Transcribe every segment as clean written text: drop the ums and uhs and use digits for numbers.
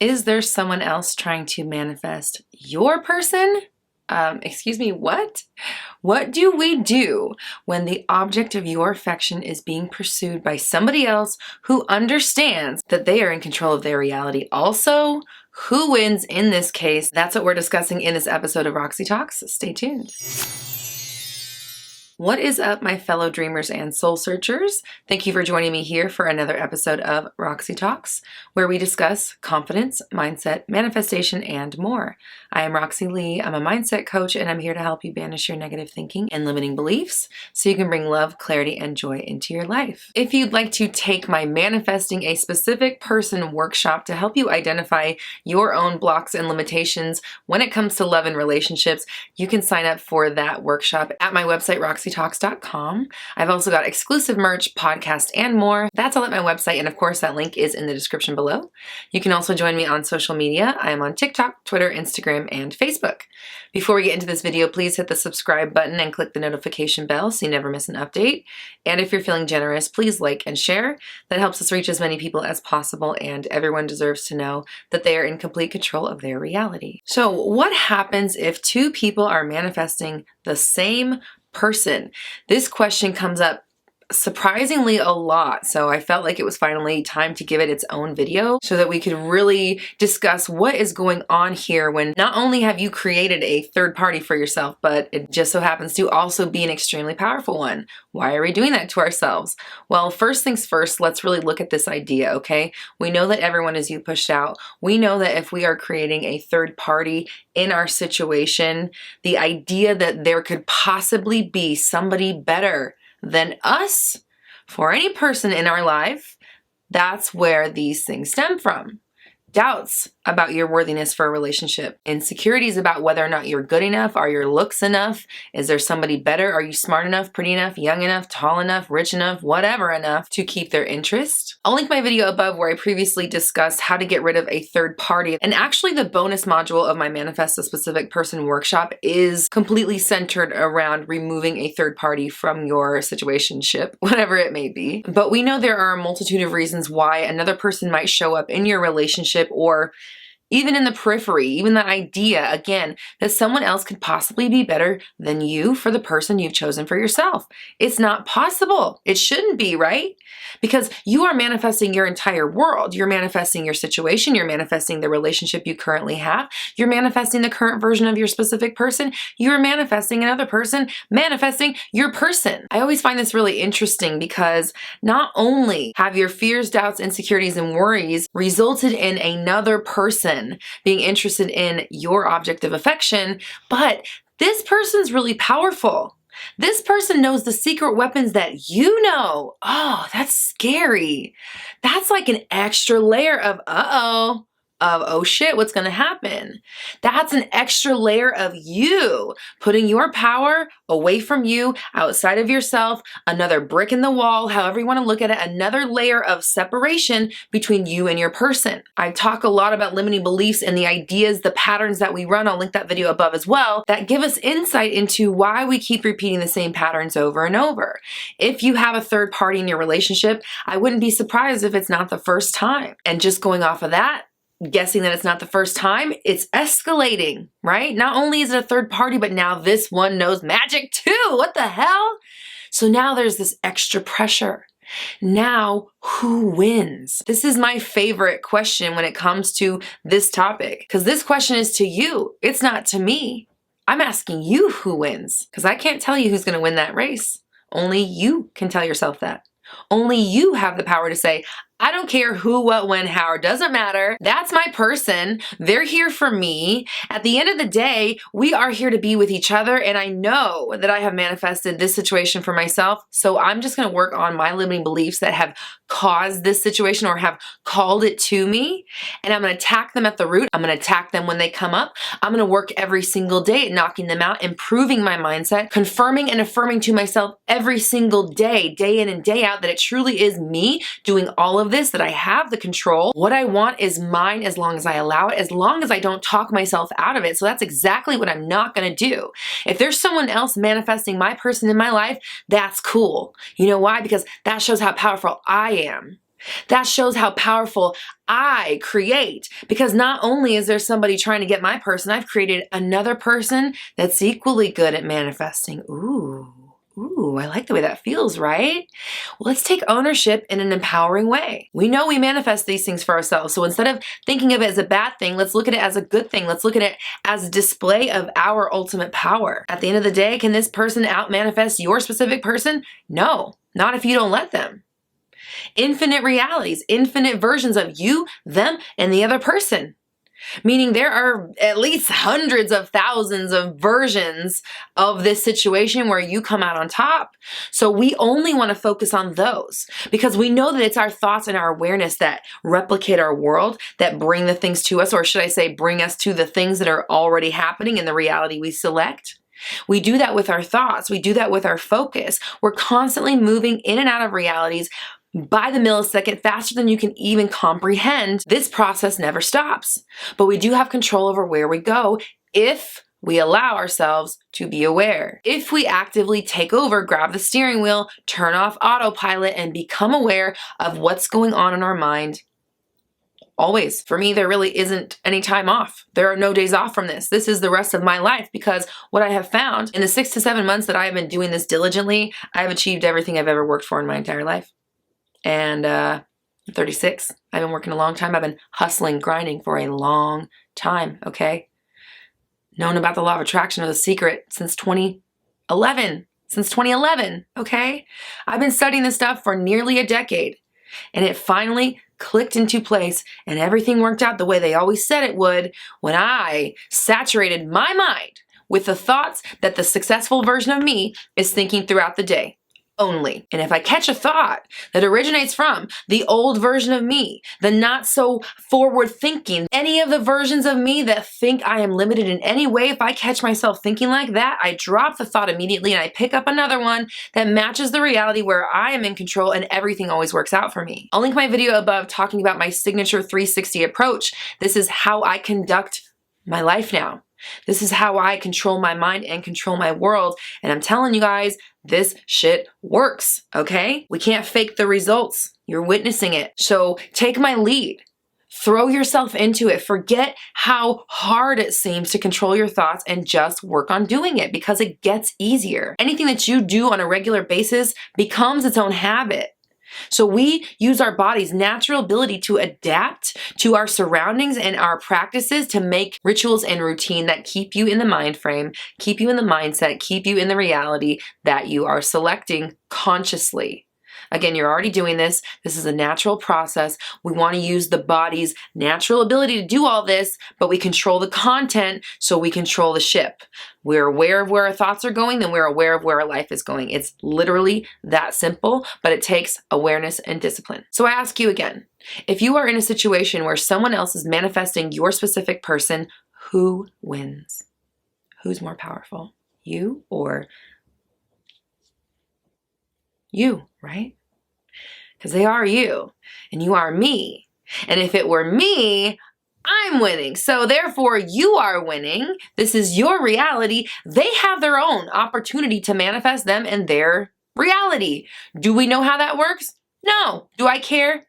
Is there someone else trying to manifest your person? Excuse me, what? What do we do when the object of your affection is being pursued by somebody else who understands that they are in control of their reality also? Who wins in this case? That's what we're discussing in this episode of Roxy Talks. Stay tuned. What is up, my fellow dreamers and soul searchers? Thank you for joining me here for another episode of Roxy Talks, where we discuss confidence, mindset, manifestation, and more. I am Roxy Lee. I'm a mindset coach, and I'm here to help you banish your negative thinking and limiting beliefs so you can bring love, clarity, and joy into your life. If you'd like to take my Manifesting a Specific Person workshop to help you identify your own blocks and limitations when it comes to love and relationships, you can sign up for that workshop at my website, roxytalks.com. I've also got exclusive merch, podcast, and more. That's all at my website, and of course, that link is in the description below. You can also join me on social media. I am on TikTok, Twitter, Instagram, and Facebook. Before we get into this video, please hit the subscribe button and click the notification bell so you never miss an update. And if you're feeling generous, please like and share. That helps us reach as many people as possible, and everyone deserves to know that they are in complete control of their reality. So what happens if two people are manifesting the same person? This question comes up surprisingly a lot, so I felt like it was finally time to give it its own video so that we could really discuss what is going on here when not only have you created a third party for yourself, but it just so happens to also be an extremely powerful one. Why are we doing that to ourselves? Well, first things first, let's really look at this idea, okay? We know that everyone is you pushed out. We know that if we are creating a third party in our situation, the idea that there could possibly be somebody better than us for any person in our life, that's where these things stem from. Doubts about your worthiness for a relationship, insecurities about whether or not you're good enough, are your looks enough, is there somebody better, are you smart enough, pretty enough, young enough, tall enough, rich enough, whatever enough to keep their interest. I'll link my video above where I previously discussed how to get rid of a third party, and actually the bonus module of my Manifest a Specific Person workshop is completely centered around removing a third party from your situationship, whatever it may be. But we know there are a multitude of reasons why another person might show up in your relationship, or even in the periphery, even the idea, again, that someone else could possibly be better than you for the person you've chosen for yourself. It's not possible. It shouldn't be, right? Because you are manifesting your entire world. You're manifesting your situation. You're manifesting the relationship you currently have. You're manifesting the current version of your specific person. You're manifesting another person, manifesting your person. I always find this really interesting because not only have your fears, doubts, insecurities, and worries resulted in another person being interested in your object of affection, but this person's really powerful. This person knows the secret weapons that you know. Oh, that's scary. That's like an extra layer of oh shit, what's gonna happen? That's an extra layer of you putting your power away from you, outside of yourself, another brick in the wall, however you wanna look at it, another layer of separation between you and your person. I talk a lot about limiting beliefs and the ideas, the patterns that we run, I'll link that video above as well, that give us insight into why we keep repeating the same patterns over and over. If you have a third party in your relationship, I wouldn't be surprised if it's not the first time. And just going off of that, guessing that it's not the first time, it's escalating, right? Not only is it a third party, but now this one knows magic too. What the hell? So now there's this extra pressure. Now, who wins? This is my favorite question when it comes to this topic, because this question is to you. It's not to me. I'm asking you who wins, because I can't tell you who's going to win that race. Only you can tell yourself that. Only you have the power to say, I don't care who, what, when, how, it doesn't matter. That's my person. They're here for me. At the end of the day, we are here to be with each other, and I know that I have manifested this situation for myself, so I'm just going to work on my limiting beliefs that have caused this situation or have called it to me, and I'm going to attack them at the root. I'm going to attack them when they come up. I'm going to work every single day at knocking them out, improving my mindset, confirming and affirming to myself every single day, day in and day out, that it truly is me doing all of this, that I have the control. What I want is mine as long as I allow it, as long as I don't talk myself out of it. So that's exactly what I'm not going to do. If there's someone else manifesting my person in my life, that's cool. You know why? Because that shows how powerful I am. That shows how powerful I create, because not only is there somebody trying to get my person, I've created another person that's equally good at manifesting. Ooh, I like the way that feels, right? Well, let's take ownership in an empowering way. We know we manifest these things for ourselves. So instead of thinking of it as a bad thing, let's look at it as a good thing. Let's look at it as a display of our ultimate power. At the end of the day, can this person out-manifest your specific person? No, not if you don't let them. Infinite realities, infinite versions of you, them, and the other person. Meaning there are at least hundreds of thousands of versions of this situation where you come out on top. So we only want to focus on those because we know that it's our thoughts and our awareness that replicate our world, that bring the things to us, or should I say, bring us to the things that are already happening in the reality we select. We do that with our thoughts. We do that with our focus. We're constantly moving in and out of realities by the millisecond, faster than you can even comprehend. This process never stops, but we do have control over where we go if we allow ourselves to be aware. If we actively take over, grab the steering wheel, turn off autopilot, and become aware of what's going on in our mind. Always. For me, there really isn't any time off. There are no days off from this. This is the rest of my life, because what I have found in the 6 to 7 months that I have been doing this diligently, I have achieved everything I've ever worked for in my entire life. And I'm 36. I've been working a long time. I've been hustling, grinding for a long time, okay? Known about the law of attraction or The Secret since 2011. Since 2011, okay? I've been studying this stuff for nearly a decade. And it finally clicked into place, and everything worked out the way they always said it would when I saturated my mind with the thoughts that the successful version of me is thinking throughout the day. Only. And if I catch a thought that originates from the old version of me, the not so forward thinking, any of the versions of me that think I am limited in any way, if I catch myself thinking like that, I drop the thought immediately and I pick up another one that matches the reality where I am in control and everything always works out for me. I'll link my video above talking about my signature 360 approach. This is how I conduct my life now. This is how I control my mind and control my world. And I'm telling you guys, this shit works, okay? We can't fake the results. You're witnessing it. So take my lead. Throw yourself into it. Forget how hard it seems to control your thoughts and just work on doing it, because it gets easier. Anything that you do on a regular basis becomes its own habit. So we use our body's natural ability to adapt to our surroundings and our practices to make rituals and routine that keep you in the mind frame, keep you in the mindset, keep you in the reality that you are selecting consciously. Again, you're already doing this. This is a natural process. We want to use the body's natural ability to do all this, but we control the content, so we control the ship. We're aware of where our thoughts are going, then we're aware of where our life is going. It's literally that simple, but it takes awareness and discipline. So I ask you again, if you are in a situation where someone else is manifesting your specific person, who wins? Who's more powerful? You or you, right? Because they are you and you are me. And if it were me, I'm winning. So therefore you are winning. This is your reality. They have their own opportunity to manifest them in their reality. Do we know how that works? No. Do I care?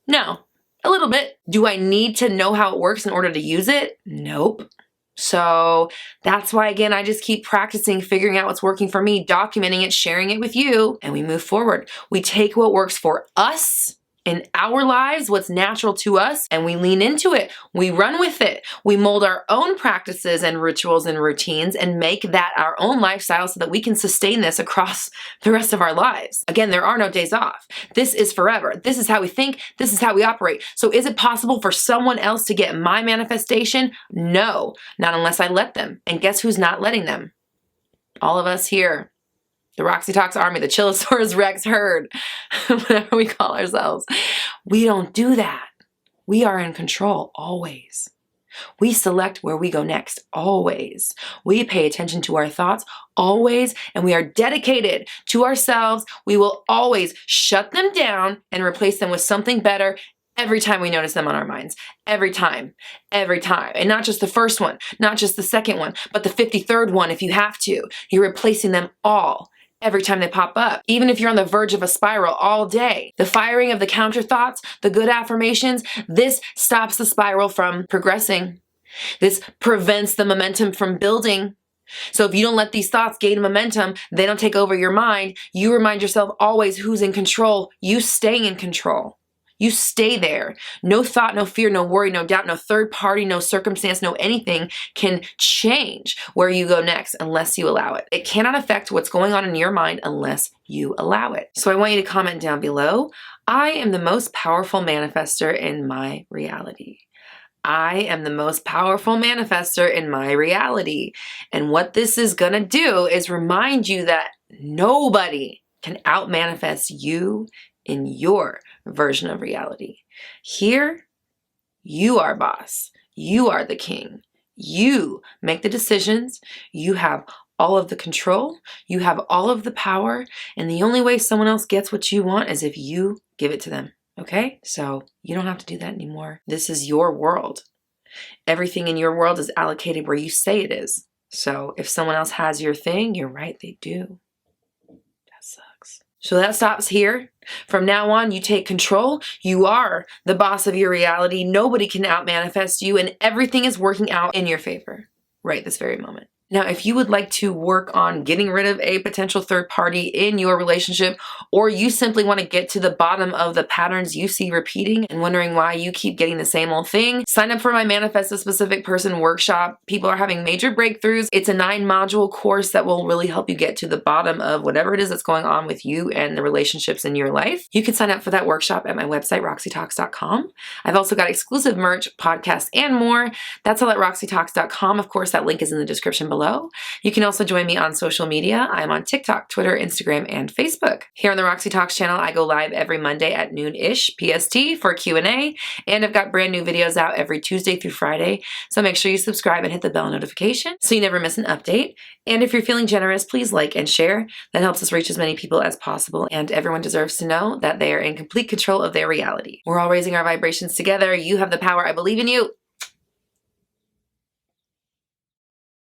No. A little bit. Do I need to know how it works in order to use it? Nope. So that's why, again, I just keep practicing, figuring out what's working for me, documenting it, sharing it with you, and we move forward. We take what works for us in our lives, what's natural to us, and we lean into it. We run with it. We mold our own practices and rituals and routines and make that our own lifestyle so that we can sustain this across the rest of our lives. Again, there are no days off. This is forever. This is how we think. This is how we operate. So is it possible for someone else to get my manifestation? No, not unless I let them. And guess who's not letting them? All of us here. The Roxy Talks Army, the Chillosaurus Rex herd, whatever we call ourselves. We don't do that. We are in control always. We select where we go next always. We pay attention to our thoughts always, and we are dedicated to ourselves. We will always shut them down and replace them with something better every time we notice them on our minds. Every time. Every time. And not just the first one, not just the second one, but the 53rd one if you have to. You're replacing them all. every time they pop up. Even if you're on the verge of a spiral all day, the firing of the counter thoughts, the good affirmations, this stops the spiral from progressing. This prevents the momentum from building. So if you don't let these thoughts gain momentum, they don't take over your mind. You remind yourself always who's in control. You stay in control. You stay there. No thought, no fear, no worry, no doubt, no third party, no circumstance, no anything can change where you go next unless you allow it. It cannot affect what's going on in your mind unless you allow it. So I want you to comment down below. I am the most powerful manifester in my reality. I am the most powerful manifester in my reality. And what this is going to do is remind you that nobody can out-manifest you in your version of reality. Here, you are boss. You are the king. You make the decisions. You have all of the control. You have all of the power. And the only way someone else gets what you want is if you give it to them. Okay? So you don't have to do that anymore. This is your world. Everything in your world is allocated where you say it is. So if someone else has your thing, you're right, they do. That sucks. So that stops here. From now on, you take control. You are the boss of your reality. Nobody can out-manifest you, and everything is working out in your favor right this very moment. Now, if you would like to work on getting rid of a potential third party in your relationship, or you simply want to get to the bottom of the patterns you see repeating and wondering why you keep getting the same old thing, sign up for my Manifest a Specific Person workshop. People are having major breakthroughs. It's a 9-module course that will really help you get to the bottom of whatever it is that's going on with you and the relationships in your life. You can sign up for that workshop at my website, roxytalks.com. I've also got exclusive merch, podcasts, and more. That's all at roxytalks.com. Of course, that link is in the description below. You can also join me on social media. I'm on TikTok, Twitter, Instagram, and Facebook. Here on the Roxy Talks channel, I go live every Monday at noon-ish PST for Q&A, and I've got brand new videos out every Tuesday through Friday, so make sure you subscribe and hit the bell notification so you never miss an update. And if you're feeling generous, please like and share. That helps us reach as many people as possible, and everyone deserves to know that they are in complete control of their reality. We're all raising our vibrations together. You have the power. I believe in you.